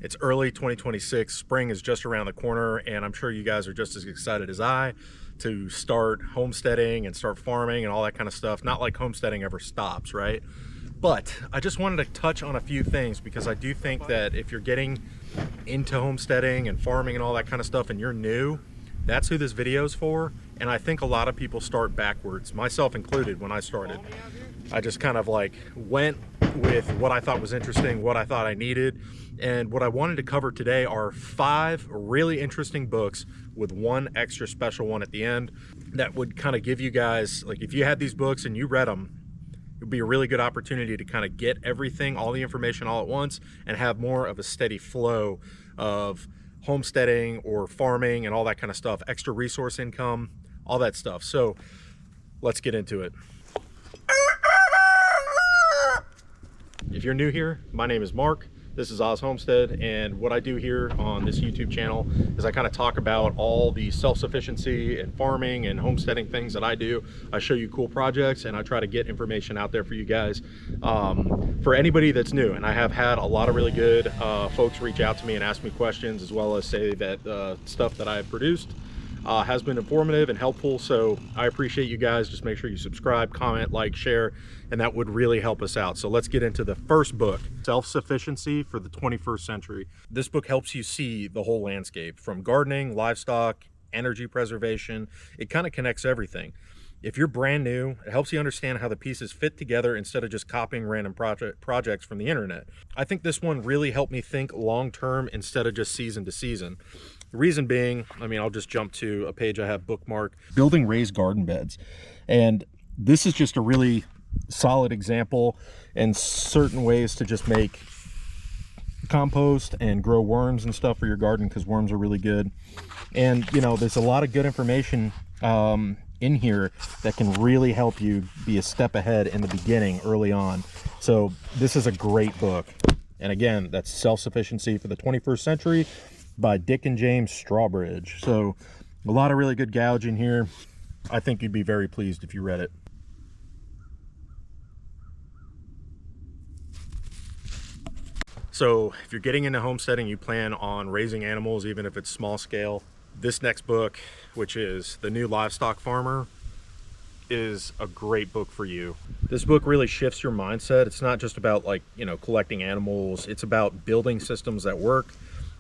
It's early 2026. Spring is just around the corner, and I'm sure you guys are just as excited as I to start homesteading and start farming and all that kind of stuff. Not like homesteading ever stops, right? But I just wanted to touch on a few things because I do think that if you're getting into homesteading and farming and all that kind of stuff and you're new, that's who this video is for. And I think a lot of people start backwards, myself included. When I started, I just kind of like went with what I thought was interesting, what I thought I needed. And what I wanted to cover today are 5 really interesting books with one extra special one at the end that would kind of give you guys, like, if you had these books and you read them, it would be a really good opportunity to kind of get everything, all the information all at once, and have more of a steady flow of homesteading or farming and all that kind of stuff, extra resource income, all that stuff. So let's get into it. If you're new here, my name is Mark. This is Oz Homestead, and what I do here on this YouTube channel is I kind of talk about all the self-sufficiency and farming and homesteading things that I do. I show you cool projects, and I try to get information out there for you guys. For anybody that's new, and I have had a lot of really good folks reach out to me and ask me questions, as well as say that stuff that I have produced has been informative and helpful. So I appreciate you guys. Just make sure you subscribe, comment, like, share, and that would really help us out. So let's get into the first book, Self-Sufficiency for the 21st Century. This book helps you see the whole landscape from gardening, livestock, energy preservation. It kind of connects everything. If you're brand new, it helps you understand how the pieces fit together instead of just copying random projects from the internet. I think this one really helped me think long-term instead of just season to season. The reason being, I mean, I'll just jump to a page I have bookmarked, Building Raised Garden Beds. And this is just a really solid example and certain ways to just make compost and grow worms and stuff for your garden, because worms are really good. And, you know, there's a lot of good information in here that can really help you be a step ahead in the beginning early on. So this is a great book. And again, that's Self-Sufficiency for the 21st Century by Dick and James Strawbridge. So a lot of really good gouge in here. I think you'd be very pleased if you read it. So if you're getting into homesteading, you plan on raising animals, even if it's small scale, this next book, which is The New Livestock Farmer, is a great book for you. This book really shifts your mindset. It's not just about, like, you know, collecting animals. It's about building systems that work.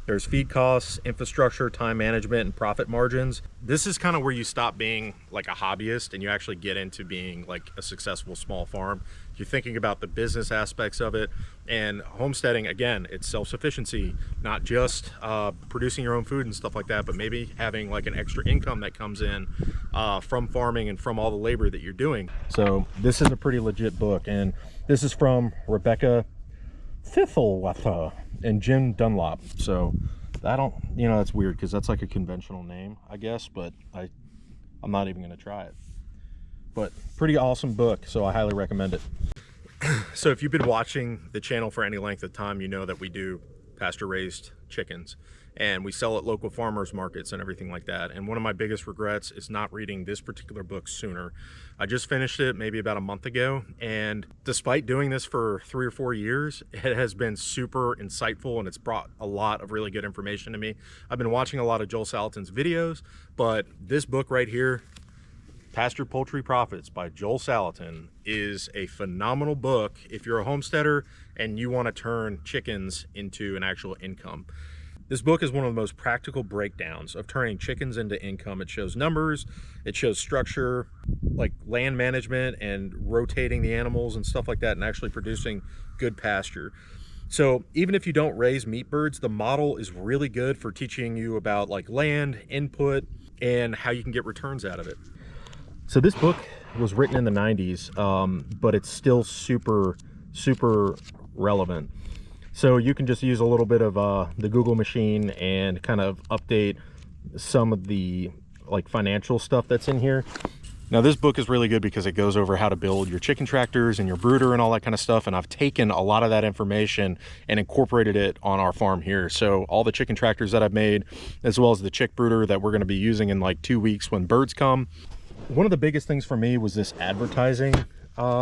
There's feed costs, infrastructure, time management, and profit margins. This is kind of where you stop being like a hobbyist and you actually get into being like a successful small farm. You're thinking about the business aspects of it. And homesteading, again, it's self-sufficiency, not just producing your own food and stuff like that, but maybe having like an extra income that comes in from farming and from all the labor that you're doing. So this is a pretty legit book. And this is from Rebecca Fiffelwatha and Jim Dunlop. So I don't, you know, that's weird because that's like a conventional name, I guess, but I'm not even going to try it. But pretty awesome book, so I highly recommend it. So if you've been watching the channel for any length of time, you know that we do pasture raised chickens and we sell at local farmers markets and everything like that. And one of my biggest regrets is not reading this particular book sooner. I just finished it maybe about a month ago, and despite doing this for 3 or 4 years, it has been super insightful and it's brought a lot of really good information to me. I've been watching a lot of Joel Salatin's videos, but this book right here, Pastured Poultry Profits by Joel Salatin, is a phenomenal book if you're a homesteader and you want to turn chickens into an actual income. This book is one of the most practical breakdowns of turning chickens into income. It shows numbers, it shows structure, like land management and rotating the animals and stuff like that, and actually producing good pasture. So even if you don't raise meat birds, the model is really good for teaching you about like land, input, and how you can get returns out of it. So this book was written in the 90s, but it's still super relevant. So you can just use a little bit of the Google machine and kind of update some of the like financial stuff that's in here. Now this book is really good because it goes over how to build your chicken tractors and your brooder and all that kind of stuff. And I've taken a lot of that information and incorporated it on our farm here. So all the chicken tractors that I've made, as well as the chick brooder that we're going to be using in like 2 weeks when birds come. One of the biggest things for me was this advertising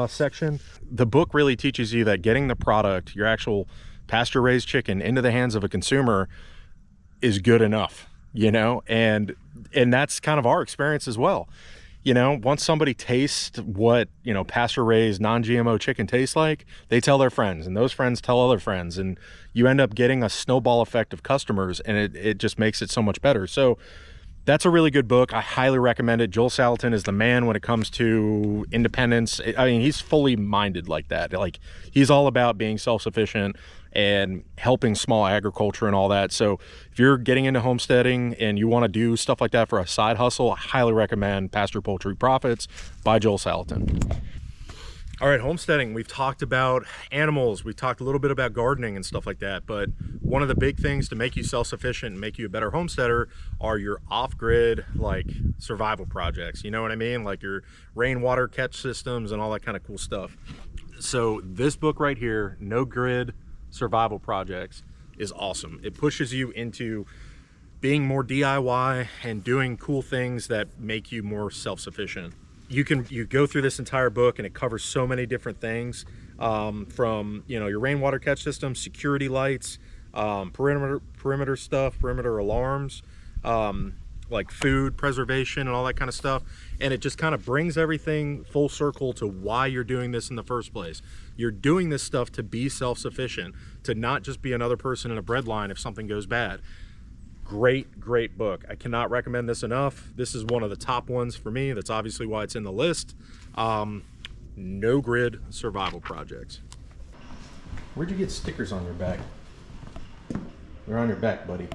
section. The book really teaches you that getting the product, your actual pasture raised chicken into the hands of a consumer is good enough, you know, and that's kind of our experience as well. You know, once somebody tastes what, you know, pasture raised non-GMO chicken tastes like, they tell their friends, and those friends tell other friends, and you end up getting a snowball effect of customers, and it just makes it so much better. So that's a really good book. I highly recommend it. Joel Salatin is the man when it comes to independence. I mean, he's fully minded like that. Like, he's all about being self-sufficient and helping small agriculture and all that. So if you're getting into homesteading and you want to do stuff like that for a side hustle, I highly recommend Pastured Poultry Profits by Joel Salatin. All right, homesteading, we've talked about animals, we've talked a little bit about gardening and stuff like that, but one of the big things to make you self-sufficient and make you a better homesteader are your off-grid, like, survival projects. You know what I mean? Like your rainwater catch systems and all that kind of cool stuff. So this book right here, No Grid Survival Projects, is awesome. It pushes you into being more DIY and doing cool things that make you more self-sufficient. You go through this entire book and it covers so many different things, from, you know, your rainwater catch system, security lights, perimeter stuff, perimeter alarms, like food preservation and all that kind of stuff. And it just kind of brings everything full circle to why you're doing this in the first place. You're doing this stuff to be self-sufficient, to not just be another person in a bread line if something goes bad. Great book. I cannot recommend this enough. This is one of the top ones for me. That's obviously why it's in the list. No Grid Survival Projects. Where'd you get stickers on your back? They're on your back, buddy.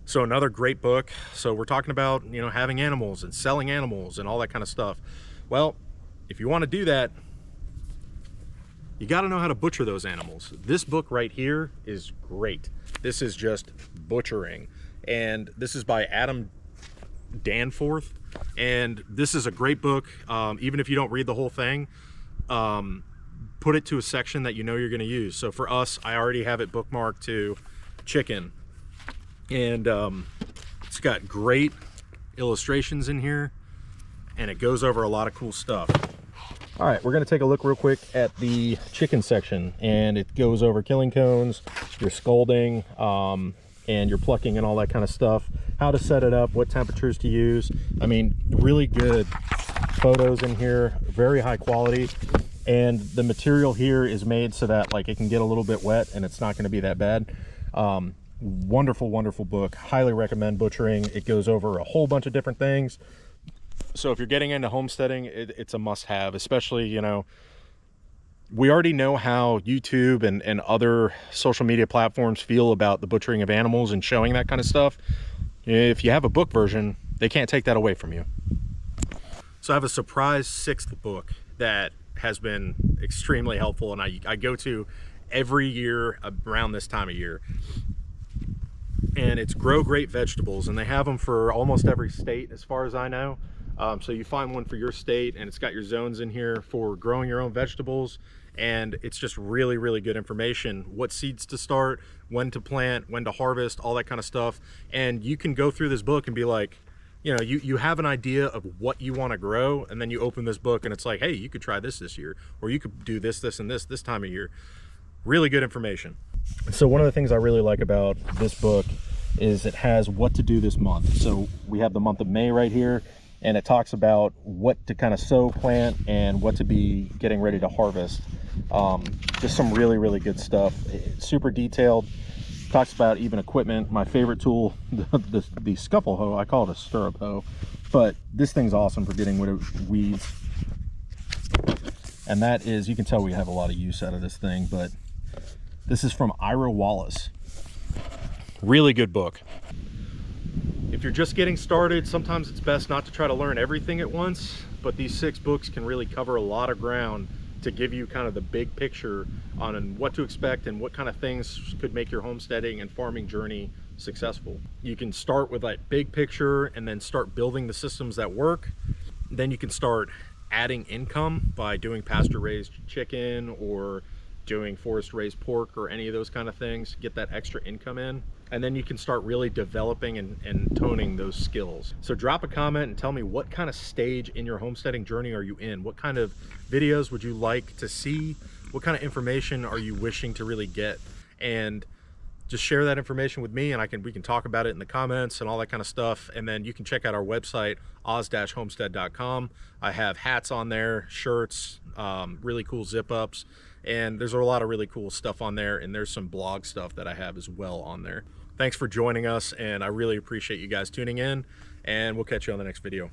So another great book. So we're talking about, you know, having animals and selling animals and all that kind of stuff. Well, if you want to do that, you got to know how to butcher those animals. This book right here is great. This is just butchering, and this is by Adam Danforth, and this is a great book. Even if you don't read the whole thing, put it to a section that you know you're going to use. So for us, I already have it bookmarked to chicken, and it's got great illustrations in here, and it goes over a lot of cool stuff. All right, we're going to take a look real quick at the chicken section, and it goes over killing cones, your scalding, and your plucking and all that kind of stuff, how to set it up, what temperatures to use. I mean, really good photos in here, very high quality, and the material here is made so that, like, it can get a little bit wet and it's not going to be that bad. Wonderful book. Highly recommend butchering. It goes over a whole bunch of different things. So if you're getting into homesteading, it's a must-have, especially, you know, we already know how YouTube and other social media platforms feel about the butchering of animals and showing that kind of stuff. If you have a book version, they can't take that away from you. So I have a surprise 6th book that has been extremely helpful, and I go to every year around this time of year. And it's Grow Great Vegetables, and they have them for almost every state as far as I know. So you find one for your state, and it's got your zones in here for growing your own vegetables, and it's just really good information. What seeds to start, when to plant, when to harvest, all that kind of stuff. And you can go through this book and be like, you know, you have an idea of what you want to grow, and then you open this book and it's like, hey, you could try this year, or you could do this and this time of year. Really good information. So one of the things I really like about this book is it has what to do this month. So we have the month of May right here, and it talks about what to kind of sow, plant, and what to be getting ready to harvest. Just some really good stuff. It's super detailed. Talks about even equipment. My favorite tool, the scuffle hoe, I call it a stirrup hoe, but this thing's awesome for getting rid of weeds. And that is, you can tell we have a lot of use out of this thing, but this is from Ira Wallace. Really good book. If you're just getting started, sometimes it's best not to try to learn everything at once, but these 6 books can really cover a lot of ground to give you kind of the big picture on what to expect and what kind of things could make your homesteading and farming journey successful. You can start with that big picture and then start building the systems that work. Then you can start adding income by doing pasture raised chicken or doing forest raised pork or any of those kind of things, get that extra income in. And then you can start really developing and toning those skills. So drop a comment and tell me, what kind of stage in your homesteading journey are you in? What kind of videos would you like to see? What kind of information are you wishing to really get? And just share that information with me, and we can talk about it in the comments and all that kind of stuff. And then you can check out our website, oz-homestead.com. I have hats on there, shirts, really cool zip ups, and there's a lot of really cool stuff on there, and there's some blog stuff that I have as well on there. Thanks for joining us, and I really appreciate you guys tuning in, and we'll catch you on the next video.